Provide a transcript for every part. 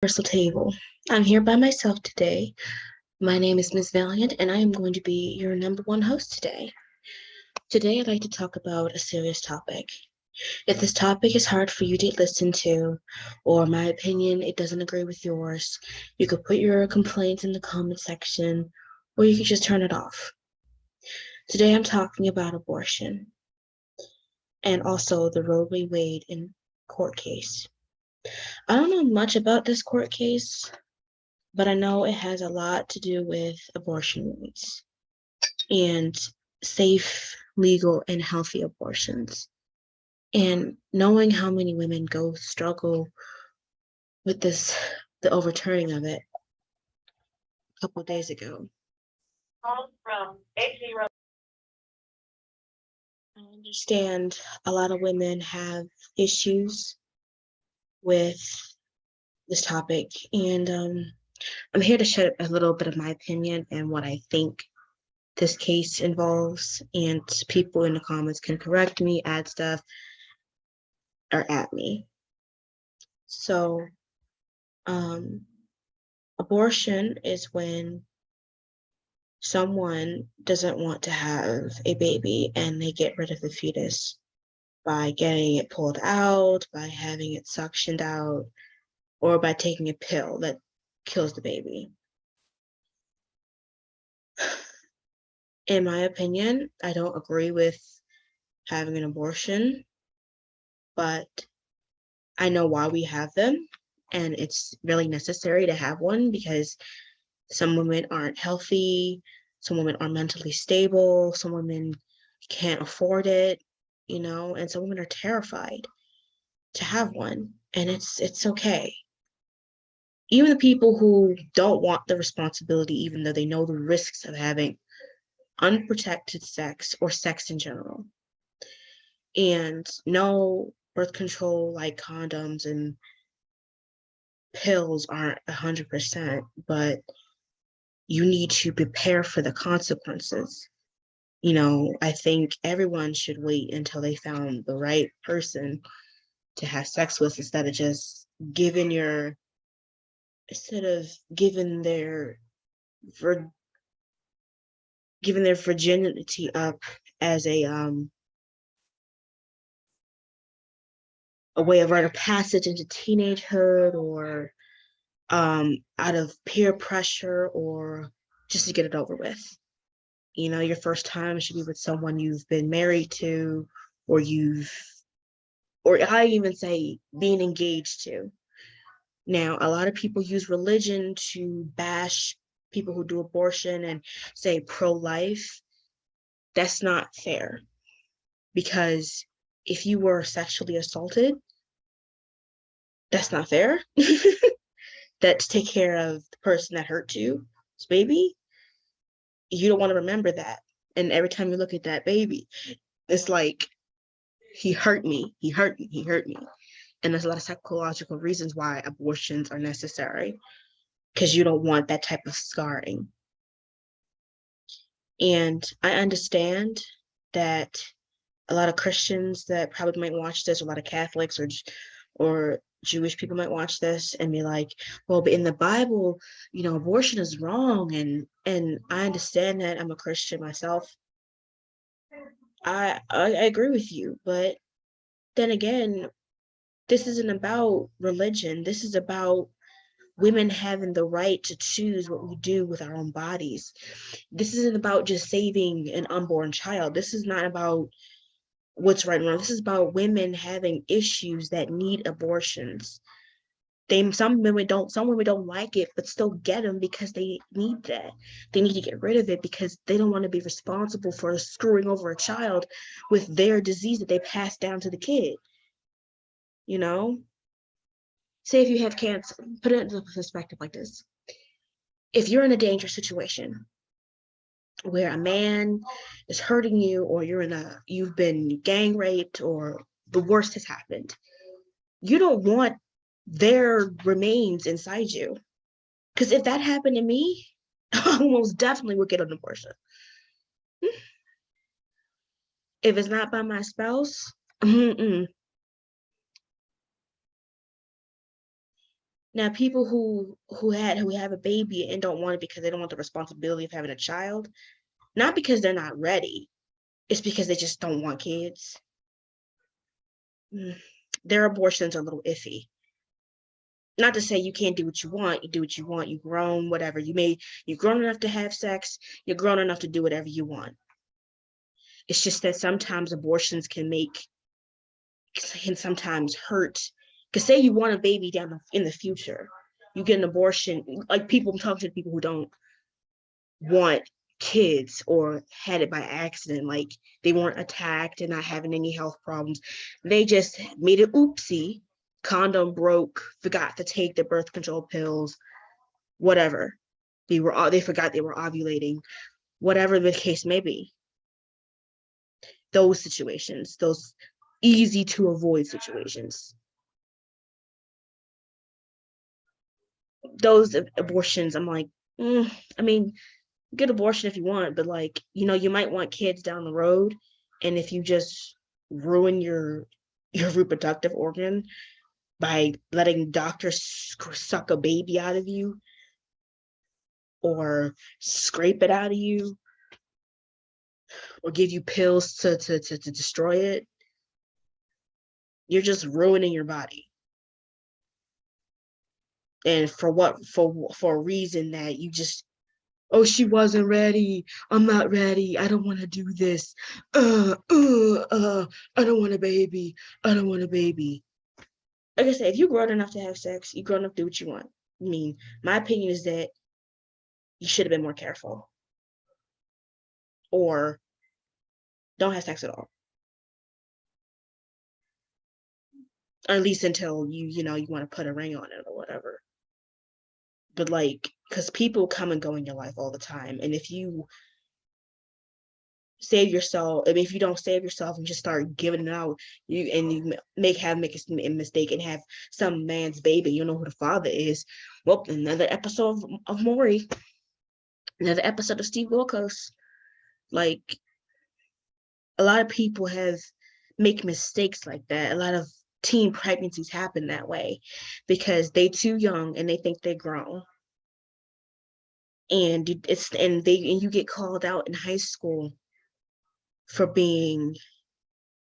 Universal Table. I'm here by myself today. My name is Ms. Valiant, and I am going to be your number one host today. Today, I'd like to talk about a serious topic. If this topic is hard for you to listen to, or my opinion, it doesn't agree with yours, you could put your complaints in the comment section, or you could just turn it off. Today, I'm talking about abortion and also the Roe v. Wade in court case. I don't know much about this court case, but I know it has a lot to do with abortion rights and safe, legal, and healthy abortions. And knowing how many women struggle with the overturning of it a couple of days ago. I understand a lot of women have issues with this topic, and I'm here to share a little bit of my opinion and what I think this case involves, and people in the comments can correct me, add stuff, or at me. So, abortion is when someone doesn't want to have a baby and they get rid of the fetus by getting it pulled out, by having it suctioned out, or by taking a pill that kills the baby. In my opinion, I don't agree with having an abortion, but I know why we have them, and it's really necessary to have one because some women aren't healthy, some women are mentally stable, some women can't afford it, and some women are terrified to have one, and it's okay. Even the people who don't want the responsibility, even though they know the risks of having unprotected sex or sex in general, and no birth control like condoms and pills aren't 100%, but you need to prepare for the consequences. I think everyone should wait until they found the right person to have sex with instead of just giving your instead of giving their giving their virginity up as a way of rite of passage into teenagehood, or out of peer pressure, or just to get it over with. Your first time should be with someone you've been married to, or I even say being engaged to. Now, a lot of people use religion to bash people who do abortion and say pro-life. That's not fair, because if you were sexually assaulted, that's not fair. That to take care of the person that hurt you, this baby, you don't want to remember that. And every time you look at that baby, it's like, he hurt me, he hurt me, he hurt me. And there's a lot of psychological reasons why abortions are necessary, because you don't want that type of scarring. And I understand that a lot of Christians that probably might watch this, a lot of Catholics or Jewish people might watch this and be like, well, but in the Bible, abortion is wrong. And I understand that. I'm a Christian myself. I agree with you, but then again, this isn't about religion. This is about women having the right to choose what we do with our own bodies. This isn't about just saving an unborn child. This is not about what's right and wrong. This is about women having issues that need abortions. Some women don't like it, but still get them because they need that. They need to get rid of it because they don't want to be responsible for screwing over a child with their disease that they pass down to the kid. Say if you have cancer, put it into perspective like this. If you're in a dangerous situation where a man is hurting you, or you've been gang raped, or the worst has happened, you don't want their remains inside you. Because if that happened to me, I almost definitely would get an abortion. If it's not by my spouse, Now, people who have a baby and don't want it because they don't want the responsibility of having a child, not because they're not ready, it's because they just don't want kids. Their abortions are a little iffy. Not to say you can't do what you want. You do what you want. You're grown, whatever. You're grown enough to have sex. You're grown enough to do whatever you want. It's just that sometimes abortions can sometimes hurt. Because say you want a baby in the future, you get an abortion. Like I'm talking to people who don't want kids or had it by accident, like they weren't attacked and not having any health problems. They just made it oopsie, condom broke, forgot to take the birth control pills, whatever. They forgot they were ovulating, whatever the case may be. Those situations, those easy to avoid situations. Those abortions, I'm like, I mean, get abortion if you want, but like, you might want kids down the road. And if you just ruin your reproductive organ by letting doctors suck a baby out of you or scrape it out of you or give you pills to destroy it, you're just ruining your body. And for what? For a reason that you just, oh, she wasn't ready. I'm not ready. I don't want to do this. I don't want a baby. I don't want a baby. Like I said, if you're grown enough to have sex, you're grown enough to do what you want. I mean, my opinion is that you should have been more careful. Or don't have sex at all. Or at least until you want to put a ring on it or whatever. But like, because people come and go in your life all the time. And if you save yourself, I mean, if you don't save yourself and just start giving it out, you make a mistake and have some man's baby, you know who the father is. Well, another episode of Maury, another episode of Steve Wilkos. Like, a lot of people make mistakes like that. A lot of teen pregnancies happen that way because they too young and they think they're grown. And you get called out in high school for being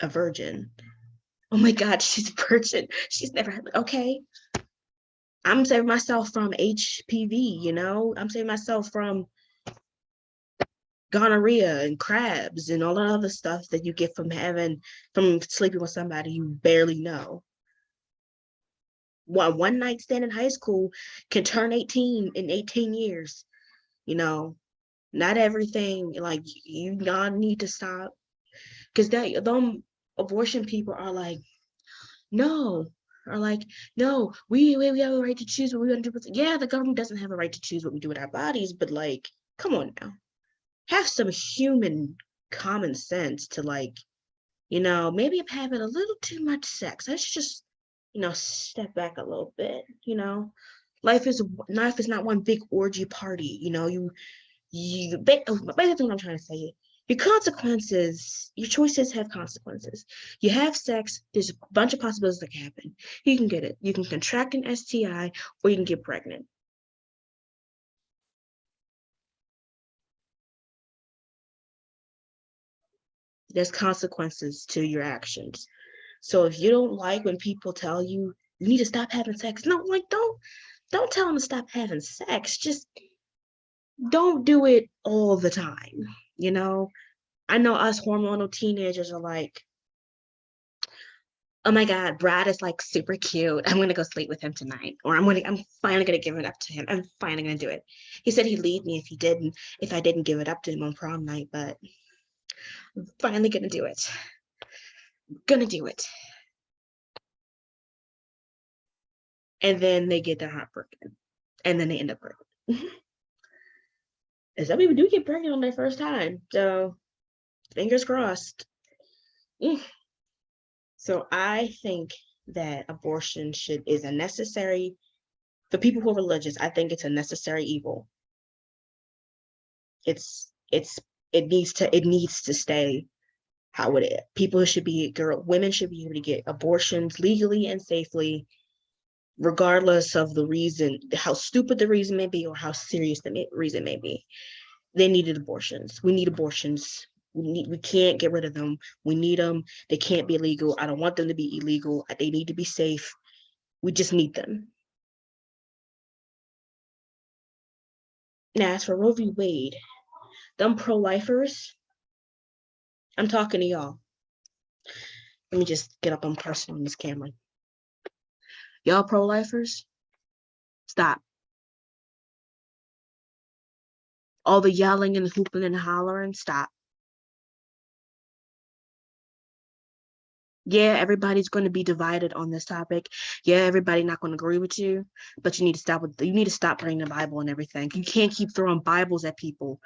a virgin. Oh my God, she's a virgin. She's never had, okay. I'm saving myself from HPV, I'm saving myself from gonorrhea and crabs and all the other stuff that you get from sleeping with somebody you barely know. One night stand in high school can turn 18 in 18 years. Not everything, like, you not need to stop. Because them abortion people are like, no, or like, no, we have a right to choose what we want to do. Yeah, the government doesn't have a right to choose what we do with our bodies, but like, come on now. Have some human common sense to like, maybe I'm having a little too much sex. Let's just, step back a little bit. Life is not one big orgy party. Basically what I'm trying to say, your choices have consequences. You have sex, there's a bunch of possibilities that can happen. You can get it. You can contract an STI or you can get pregnant. There's consequences to your actions. So if you don't like when people tell you you need to stop having sex, no, like, don't tell them to stop having sex. Just don't do it all the time. I know us hormonal teenagers are like, oh my God, Brad is like super cute. I'm gonna go sleep with him tonight. Or I'm finally gonna give it up to him. I'm finally gonna do it. He said he'd leave me if I didn't give it up to him on prom night, but I'm finally gonna do it. Gonna do it. And then they get their heart broken. And then they end up pregnant. And some people do get pregnant on their first time. So fingers crossed. So I think that abortion is a necessary, for people who are religious, I think it's a necessary evil. It needs to stay how it is. Women should be able to get abortions legally and safely. regardless of the reason, how stupid the reason may be or how serious the reason may be. They needed abortions. We need abortions. We can't get rid of them. We need them. They can't be illegal. I don't want them to be illegal. They need to be safe. We just need them. Now, as for Roe v. Wade, them pro-lifers, I'm talking to y'all. Let me just get up on personal on this camera. Y'all pro-lifers, stop. All the yelling and hooping and hollering, stop. Yeah, everybody's going to be divided on this topic. Yeah, everybody's not going to agree with you, but you need to stop bringing the Bible and everything. You can't keep throwing Bibles at people.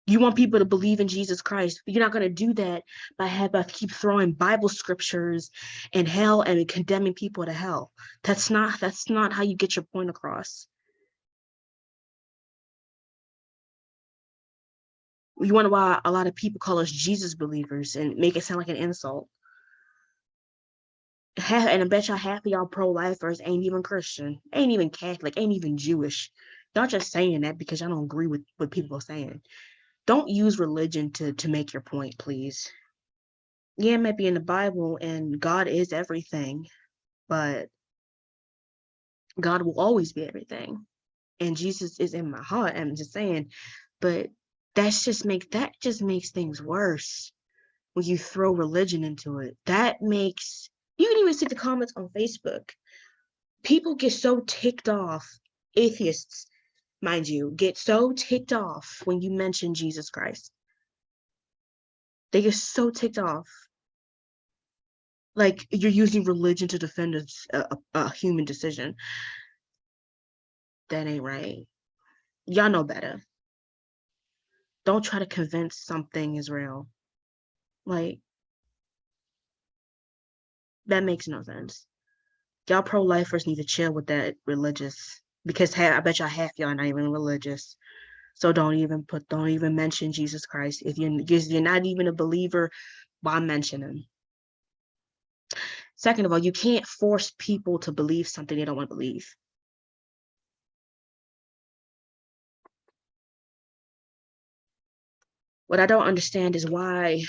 You want people to believe in Jesus Christ. You're not going to do that by keep throwing Bible scriptures and hell and condemning people to hell. That's not how you get your point across. You wonder why a lot of people call us Jesus believers and make it sound like an insult. And I bet y'all half of y'all pro-lifers ain't even Christian, ain't even Catholic, ain't even Jewish. Y'all just saying that because y'all don't agree with what people are saying. Don't use religion to make your point, please. Yeah, it might be in the Bible and God is everything, but God will always be everything. And Jesus is in my heart. I'm just saying, but that just makes things worse when you throw religion into it. That makes, you can even see the comments on Facebook. People get so ticked off, atheists, mind you, get so ticked off when you mention Jesus Christ. They get so ticked off. Like you're using religion to defend a human decision. That ain't right. Y'all know better. Don't try to convince something is real. Like, that makes no sense. Y'all pro-lifers need to chill with that religious, because I bet y'all half y'all not even religious. So don't even mention Jesus Christ. If you're not even a believer, why mention him? Second of all, you can't force people to believe something they don't want to believe. What I don't understand is why,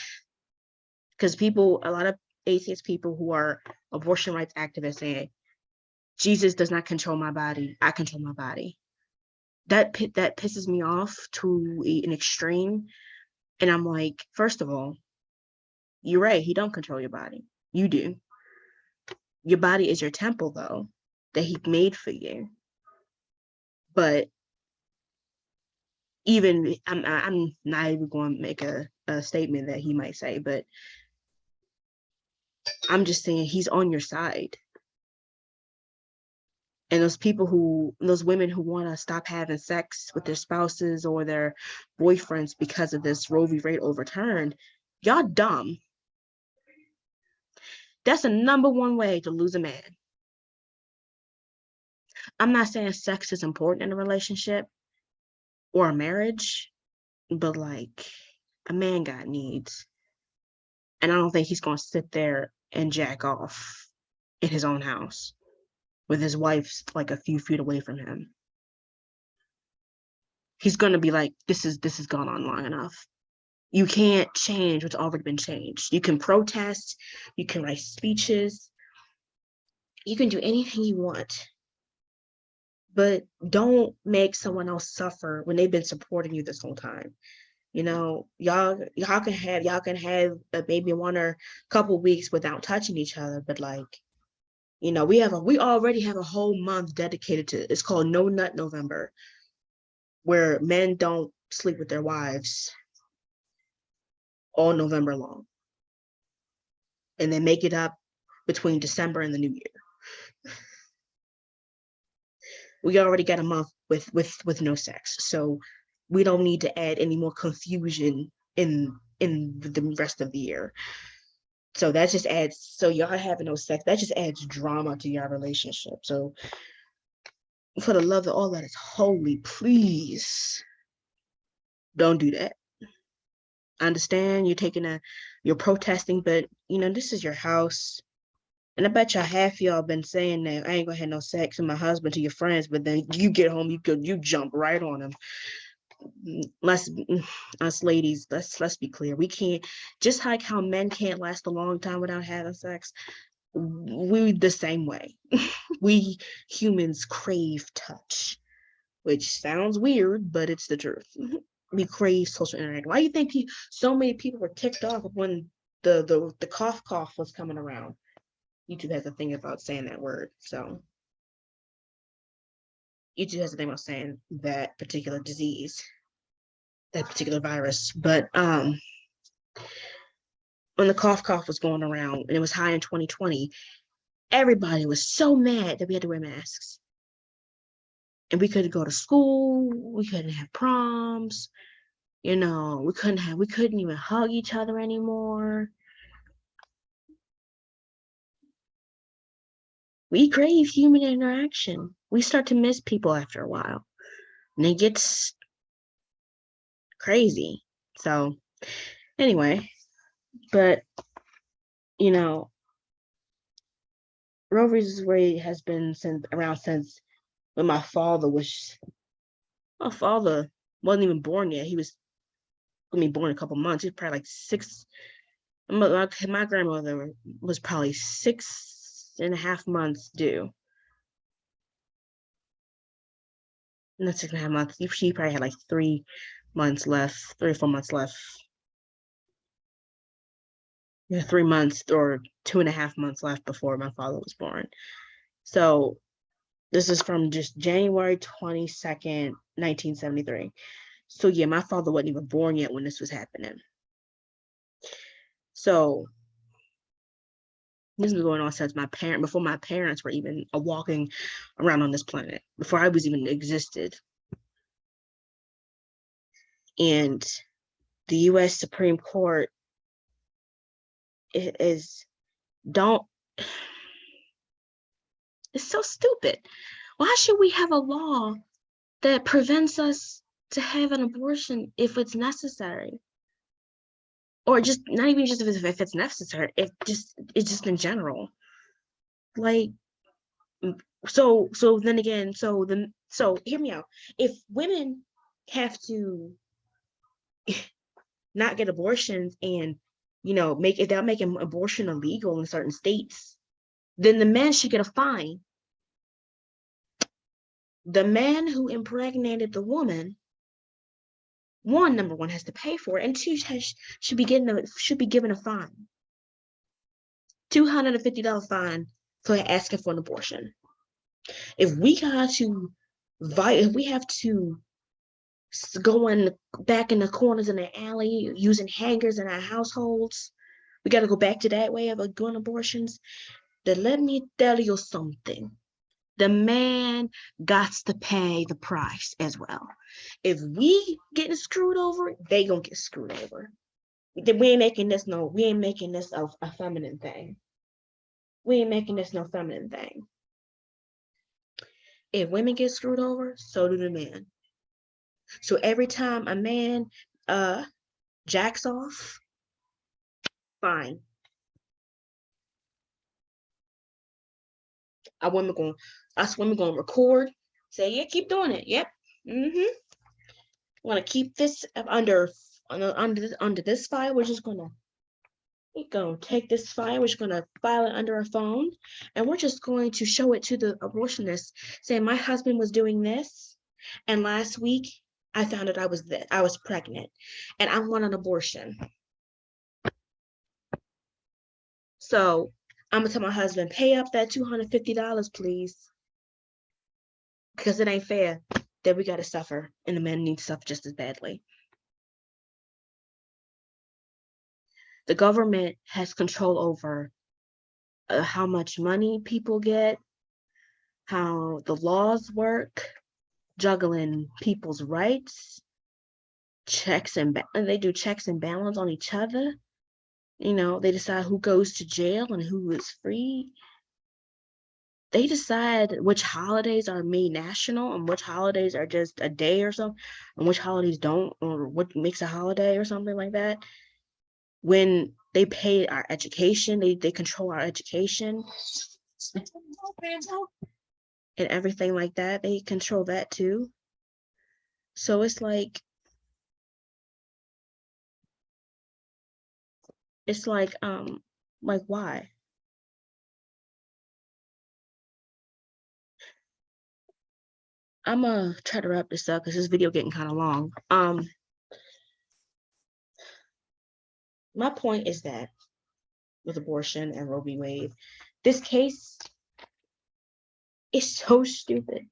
because a lot of atheist people who are abortion rights activists say, Jesus does not control my body, I control my body. That pisses me off to an extreme. And I'm like, first of all, you're right, he don't control your body. You do. Your body is your temple, though, that he made for you. But even, I'm not even going to make a statement that he might say, but I'm just saying he's on your side. And those women who want to stop having sex with their spouses or their boyfriends because of this Roe v. Wade overturned, y'all dumb. That's the number one way to lose a man. I'm not saying sex is important in a relationship or a marriage, but like, a man got needs. And I don't think he's going to sit there and jack off in his own house with his wife like a few feet away from him. He's going to be like, this has gone on long enough. You can't change what's already been changed. You can protest, you can write speeches, you can do anything you want, but don't make someone else suffer when they've been supporting you this whole time. You know, y'all can have maybe one or couple weeks without touching each other, but like, you know, we already have a whole month dedicated to, it's called No Nut November, where men don't sleep with their wives all November long. And then make it up between December and the new year. We already got a month with no sex. So we don't need to add any more confusion in the rest of the year. So that just adds, so y'all having no sex, that just adds drama to your relationship. So for the love of all that is holy, please don't do that. I understand you're protesting, but you know, this is your house. And I bet y'all half y'all been saying that I ain't gonna have no sex with my husband to your friends, but then you get home, you jump right on him. Let's us ladies, let's be clear. We can't, just like how men can't last a long time without having sex, we the same way. We humans crave touch, which sounds weird, but it's the truth. We crave social interaction. Why do you think so many people were ticked off when the cough was coming around? YouTube has a thing about saying that word, so YouTube has a thing about saying that particular disease, that particular virus. But when the cough was going around and it was high in 2020, everybody was so mad that we had to wear masks. And we couldn't go to school, we couldn't have proms, we couldn't even hug each other anymore. We crave human interaction. We start to miss people after a while. And it gets crazy. So anyway, but Roe v. Wade has been around since when my father wasn't even born yet. He was gonna be born in a couple months. He was probably like 6. My grandmother was probably 6.5 months due. Not 6.5 months. She probably had like 3 months left, 3 or 4 months left. Yeah, 3 months or 2.5 months left before my father was born. So this is from just January 22nd, 1973. So yeah, my father wasn't even born yet when this was happening. So this was going on since before my parents were even walking around on this planet, before I was even existed. And the U.S. Supreme Court it's so stupid. Why should we have a law that prevents us to have an abortion if it's necessary? Or just not even just if it's necessary, it's just in general. Like, so then again, so hear me out. If women have to not get abortions and if they're making abortion illegal in certain states, then the man should get a fine. The man who impregnated the woman, number one, has to pay for it, and two, should be given a fine. $250 fine for asking for an abortion. If we have to go back in the corners in the alley using hangers in our households, we got to go back to that way of doing abortions. Then let me tell you something. The man got to pay the price as well. If we getting screwed over, they gonna get screwed over. We ain't making this a feminine thing. We ain't making this no feminine thing. If women get screwed over, so do the men. So every time a man jacks off, fine. Us women gonna record, say, yeah, keep doing it. Yep. Want to keep this under this file. We're gonna take this file. We're just gonna file it under our phone, and we're just going to show it to the abortionist, saying my husband was doing this, and last week I found out I was pregnant, and I want an abortion. So I'm gonna tell my husband, pay up that $250, please, because it ain't fair that we gotta suffer, and the men need to suffer just as badly. The government has control over how much money people get, how the laws work, juggling people's rights, they do checks and balance on each other. They decide who goes to jail and who is free. They decide which holidays are made national and which holidays are just a day or something, and which holidays don't, or what makes a holiday or something like that. When They pay our education. They control our education and everything like that. They control that too. So it's like why? I'm gonna try to wrap this up because this video getting kind of long. My point is that with abortion and Roe v. Wade, this case is so stupid.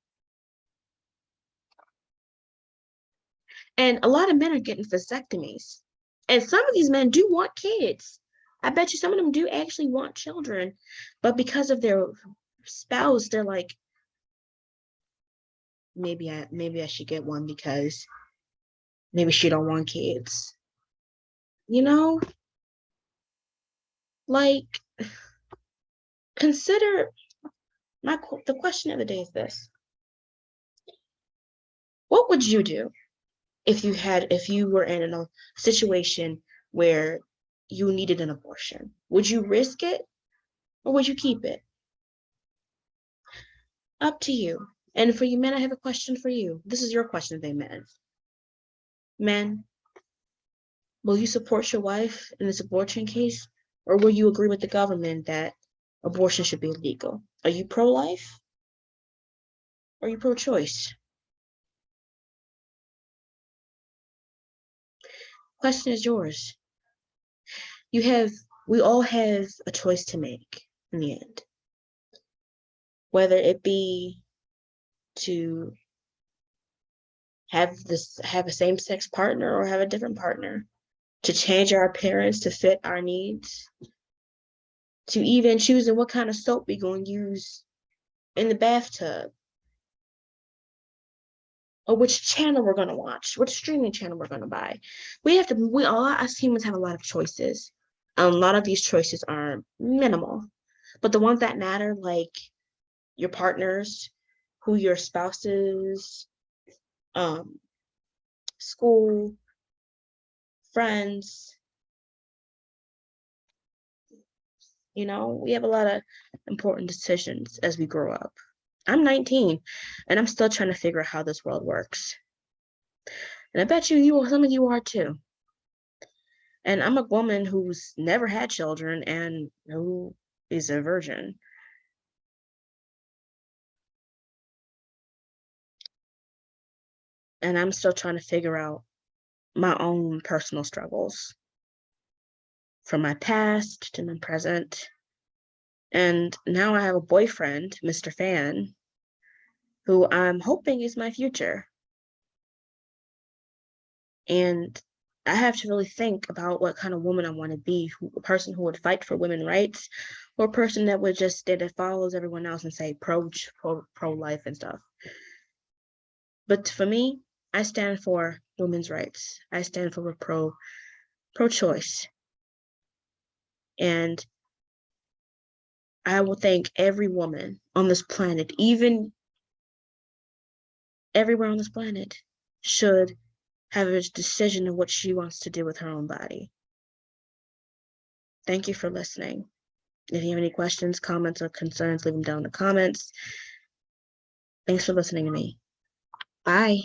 And a lot of men are getting vasectomies. And some of these men do want kids. I bet you some of them do actually want children. But because of their spouse, they're like, maybe I should get one because maybe she don't want kids. You know? Like, consider the question of the day is this. What would you do if you were in a situation where you needed an abortion? Would you risk it or would you keep it? Up to you. And for you men, I have a question for you. This is your question today, men. Men, will you support your wife in this abortion case, or will you agree with the government that abortion should be illegal? Are you pro-life? Or are you pro-choice? Question is yours. We all have a choice to make in the end. Whether it be to have a same-sex partner or have a different partner, to change our appearance to fit our needs, to even choosing what kind of soap we're going to use in the bathtub, or which channel we're going to watch, which streaming channel we're going to buy. We all as humans have a lot of choices. A lot of these choices are minimal, but the ones that matter, like your partners, who your spouses, school, friends, we have a lot of important decisions as we grow up. I'm 19 and I'm still trying to figure out how this world works. And I bet some of you are too. And I'm a woman who's never had children and who is a virgin. And I'm still trying to figure out my own personal struggles from my past to my present. And now I have a boyfriend, Mr. Fan, who I'm hoping is my future. And I have to really think about what kind of woman I want to be, a person who would fight for women's rights, or a person that follows everyone else and say pro-life and stuff. But for me, I stand for women's rights. I stand for pro-choice. And I will thank every woman on this planet, even everywhere on this planet, should have a decision of what she wants to do with her own body. Thank you for listening. If you have any questions, comments, or concerns, leave them down in the comments. Thanks for listening to me. Bye.